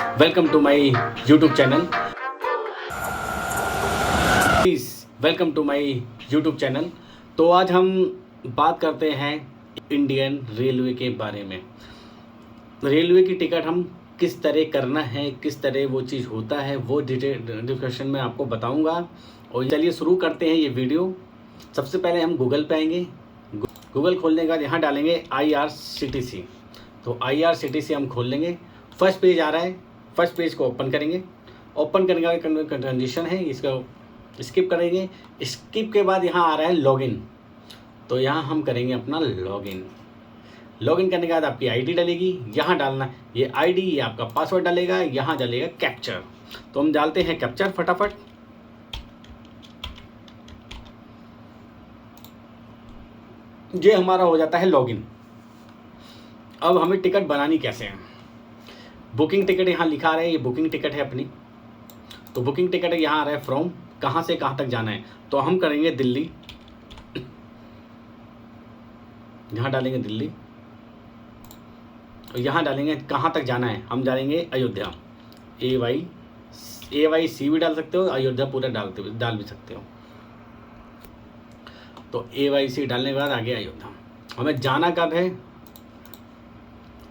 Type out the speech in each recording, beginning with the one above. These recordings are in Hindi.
Welcome to my YouTube channel. Please welcome to my YouTube channel. तो आज हम बात करते हैं इंडियन रेलवे के बारे में। रेलवे की टिकट हम किस तरह करना है, किस तरह वो चीज़ होता है, वो डिटेल डिस्कशन में आपको बताऊंगा। और चलिए शुरू करते हैं ये वीडियो। सबसे पहले हम गूगल पे आएंगे। गूगल खोलने के बाद यहाँ डालेंगे IRCTC। तो IRCTC हम खोल लेंगे। फर्स्ट पेज आ रहा है, फर्स्ट पेज को ओपन करेंगे। ओपन करने का कंडीशन है, इसको स्किप करेंगे। स्किप के बाद यहाँ आ रहा है लॉगिन। तो यहाँ हम करेंगे अपना लॉगिन। लॉगिन करने के बाद आपकी आईडी डलेगी, यहाँ डालना ये आईडी, ये आपका पासवर्ड डालेगा, यहाँ डालेगा कैप्चर। तो हम डालते हैं कैप्चर फटाफट। ये हमारा हो जाता है लॉगिन। अब हमें टिकट बनानी कैसे है। बुकिंग टिकट यहाँ लिखा रहा है, ये बुकिंग टिकट है अपनी। तो बुकिंग टिकट यहाँ आ रहा है फ्रॉम, कहाँ से कहाँ तक जाना है। तो हम करेंगे दिल्ली, यहाँ डालेंगे दिल्ली। और यहाँ डालेंगे कहाँ तक जाना है, हम डालेंगे अयोध्या। AYC भी डाल सकते हो, अयोध्या पूरा डाल भी सकते हो। तो AYC डालने के बाद आगे अयोध्या। हमें जाना कब है,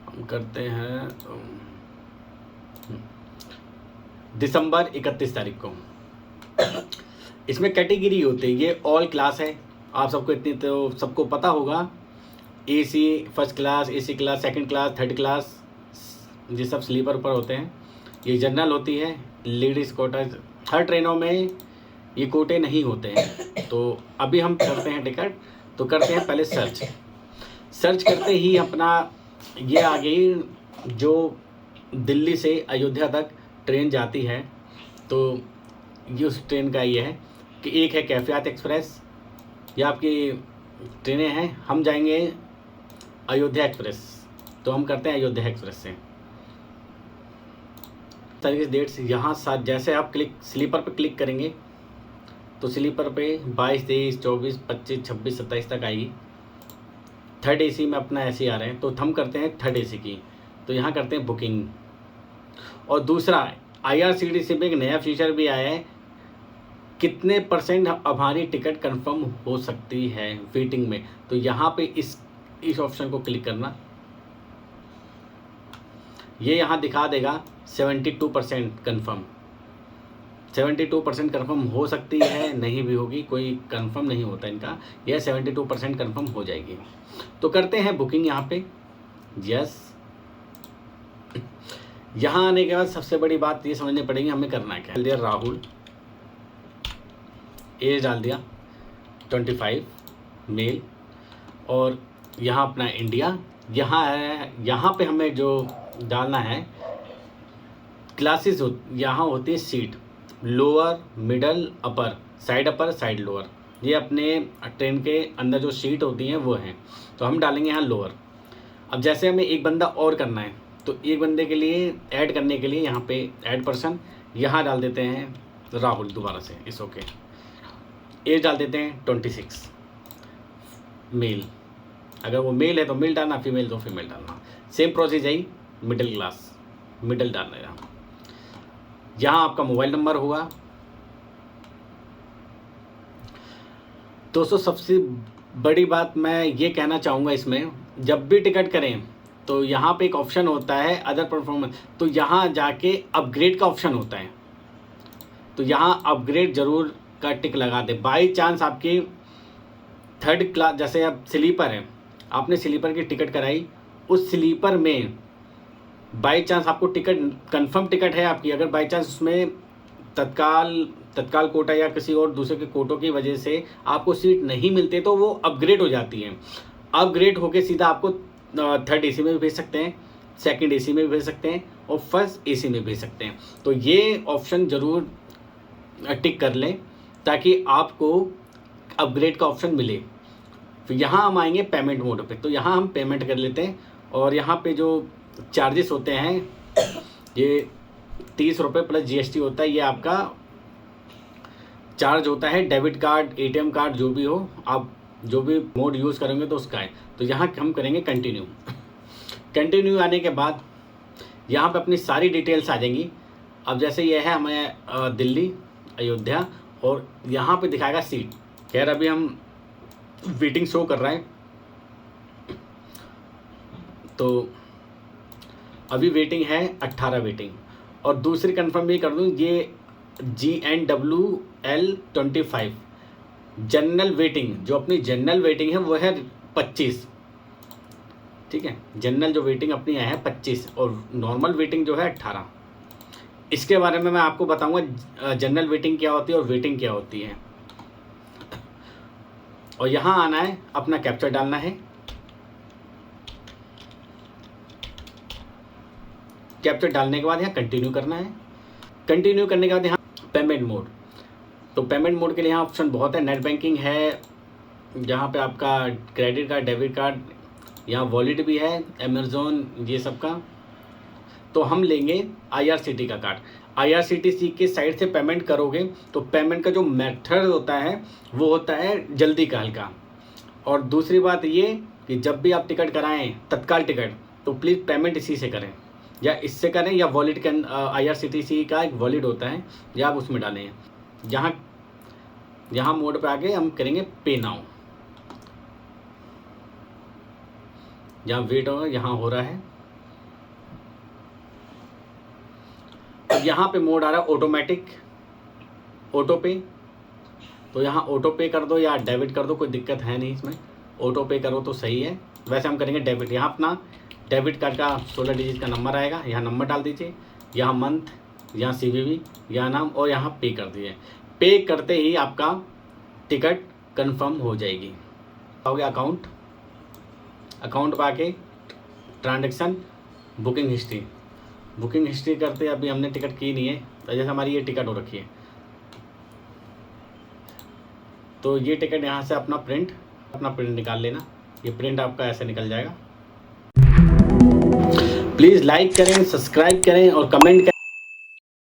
हम करते हैं दिसंबर 31 तारीख को। इसमें कैटेगरी होती है, ये ऑल क्लास है। आप सबको इतनी तो सबको पता होगा। AC first class, AC class, second class, third class, ये सब स्लीपर पर होते हैं। ये जनरल होती है, लेडीज़ कोटा। हर ट्रेनों में ये कोटे नहीं होते हैं। तो अभी हम करते हैं टिकट। तो करते हैं पहले सर्च करते ही अपना ये आ गई, जो दिल्ली से अयोध्या तक ट्रेन जाती है। तो ये उस ट्रेन का ये है कि एक है कैफियत एक्सप्रेस, ये आपकी ट्रेनें हैं। हम जाएंगे अयोध्या एक्सप्रेस। तो हम करते हैं अयोध्या एक्सप्रेस से। तरीके डेट से यहाँ साथ जैसे आप स्लीपर पे क्लिक करेंगे तो स्लीपर पे 22, 23, 24, 25, 26, 27 तक आएगी। थर्ड AC में अपना ऐसे आ रहे हैं, तो हम करते हैं थर्ड AC की। तो यहाँ करते हैं बुकिंग। और दूसरा IRCTC में एक नया फीचर भी आया है, कितने % हमारी टिकट कंफर्म हो सकती है वेटिंग में। तो यहाँ पे इस ऑप्शन को क्लिक करना, ये यहाँ दिखा देगा 72% कंफर्म। 72% कंफर्म हो सकती है, नहीं भी होगी, कोई कंफर्म नहीं होता इनका। यह 72% कंफर्म हो जाएगी। तो करते हैं बुकिंग यहाँ पे, यस। यहाँ आने के बाद सबसे बड़ी बात ये समझनी पड़ेगी हमें करना क्या। डाल दिया राहुल, एज डाल दिया 25, मेल। और यहाँ अपना इंडिया, यहाँ है। यहाँ पे हमें जो डालना है क्लासेस यहाँ होती है सीट, लोअर, मिडल, अपर, साइड लोअर। ये अपने ट्रेन के अंदर जो सीट होती हैं वो हैं। तो हम डालेंगे यहाँ लोअर। अब जैसे हमें एक बंदा और करना है, तो एक बंदे के लिए ऐड करने के लिए यहाँ पे ऐड पर्सन, यहाँ डाल देते हैं राहुल दोबारा से, इस ओके। एज डाल देते हैं 26, मेल। अगर वो मेल है तो मेल डालना, फीमेल तो फीमेल डालना। सेम प्रोसेस है, मिडिल क्लास, मिडिल डालना है। यहाँ आपका मोबाइल नंबर होगा। दोस्तों सबसे बड़ी बात मैं ये कहना चाहूँगा, इसमें जब भी टिकट करें तो यहाँ पे एक ऑप्शन होता है अदर परफॉर्मेंस। तो यहाँ जाके अपग्रेड का ऑप्शन होता है, तो यहाँ अपग्रेड जरूर का टिक लगा दे। बाई चांस आपकी थर्ड क्लास, जैसे अब स्लीपर है, आपने स्लीपर की टिकट कराई, उस स्लीपर में बाई चांस आपको टिकट कंफर्म टिकट है आपकी, अगर बाई चांस उसमें तत्काल कोटा या किसी और दूसरे के कोटों की वजह से आपको सीट नहीं मिलती, तो वो अपग्रेड हो जाती है। अपग्रेड होके सीधा आपको थर्ड AC में भी भेज सकते हैं, सेकंड AC में भी भेज सकते हैं, और फर्स्ट AC में भेज सकते हैं। तो ये ऑप्शन ज़रूर टिक कर लें ताकि आपको अपग्रेड का ऑप्शन मिले। फिर यहाँ हम आएंगे पेमेंट मोड पे। तो यहाँ हम पेमेंट कर लेते हैं। और यहाँ पे जो चार्जेस होते हैं, ये 30 रुपये प्लस GST होता है। ये आपका चार्ज होता है, डेबिट कार्ड, ATM कार्ड, जो भी हो, आप जो भी मोड यूज़ करेंगे तो उसका है। तो यहाँ हम करेंगे कंटिन्यू। कंटिन्यू आने के बाद यहाँ पे अपनी सारी डिटेल्स आ जाएंगी। अब जैसे ये है हमें दिल्ली अयोध्या, और यहाँ पे दिखाएगा सीट। खैर अभी हम वेटिंग शो कर रहा है, तो अभी वेटिंग है 18 वेटिंग। और दूसरी कंफर्म भी कर दूँ, ये GNWL25 जनरल वेटिंग, जो अपनी जनरल वेटिंग है वो है 25, ठीक है। जनरल जो वेटिंग अपनी है 25 और नॉर्मल वेटिंग जो है 18। इसके बारे में मैं आपको बताऊंगा जनरल वेटिंग क्या होती है और वेटिंग क्या होती है। और यहाँ आना है, अपना कैप्चर डालना है। कैप्चर डालने के बाद यहाँ कंटिन्यू करना है। कंटिन्यू करने के बाद यहाँ पेमेंट मोड, तो पेमेंट मोड के लिए यहाँ ऑप्शन बहुत है। नेट बैंकिंग है, जहाँ पे आपका क्रेडिट कार्ड, डेबिट कार्ड, यहाँ वॉलेट भी है, अमेज़ॉन, ये सब का। तो हम लेंगे IRCTC का कार्ड। IRCTC के साइड से पेमेंट करोगे तो पेमेंट का जो मेथड होता है वो होता है जल्दी काल का। और दूसरी बात ये कि जब भी आप टिकट कराएं तत्काल टिकट, तो प्लीज़ पेमेंट इसी से करें, या इससे करें, या वॉलेट के IRCTC का एक वॉलेट होता है, या आप उसमें डालें। यहाँ मोड पे आके हम करेंगे पे नाउ। यहाँ वेट होगा, यहाँ हो रहा है। यहाँ पे मोड आ रहा है ऑटोमेटिक ऑटो पे, तो यहाँ ऑटो पे कर दो या डेबिट कर दो, कोई दिक्कत है नहीं इसमें। ऑटो पे करो तो सही है, वैसे हम करेंगे डेबिट। यहाँ अपना डेबिट कार्ड का 16 डिजिट का नंबर आएगा, यहाँ नंबर डाल दीजिए, यहाँ मंथ, यहाँ CVV, यहाँ नाम, और यहाँ पे कर दीजिए। पे करते ही आपका टिकट कंफर्म हो जाएगी। हो गया अकाउंट, अकाउंट पर आके transaction, booking history. Booking history करते अभी हमने टिकट की नहीं है, तो जैसे हमारी ये टिकट हो रखी है, तो ये टिकट यहाँ से अपना प्रिंट निकाल लेना। ये प्रिंट आपका ऐसे निकल जाएगा। प्लीज़ लाइक करें, सब्सक्राइब करें और कमेंट करें।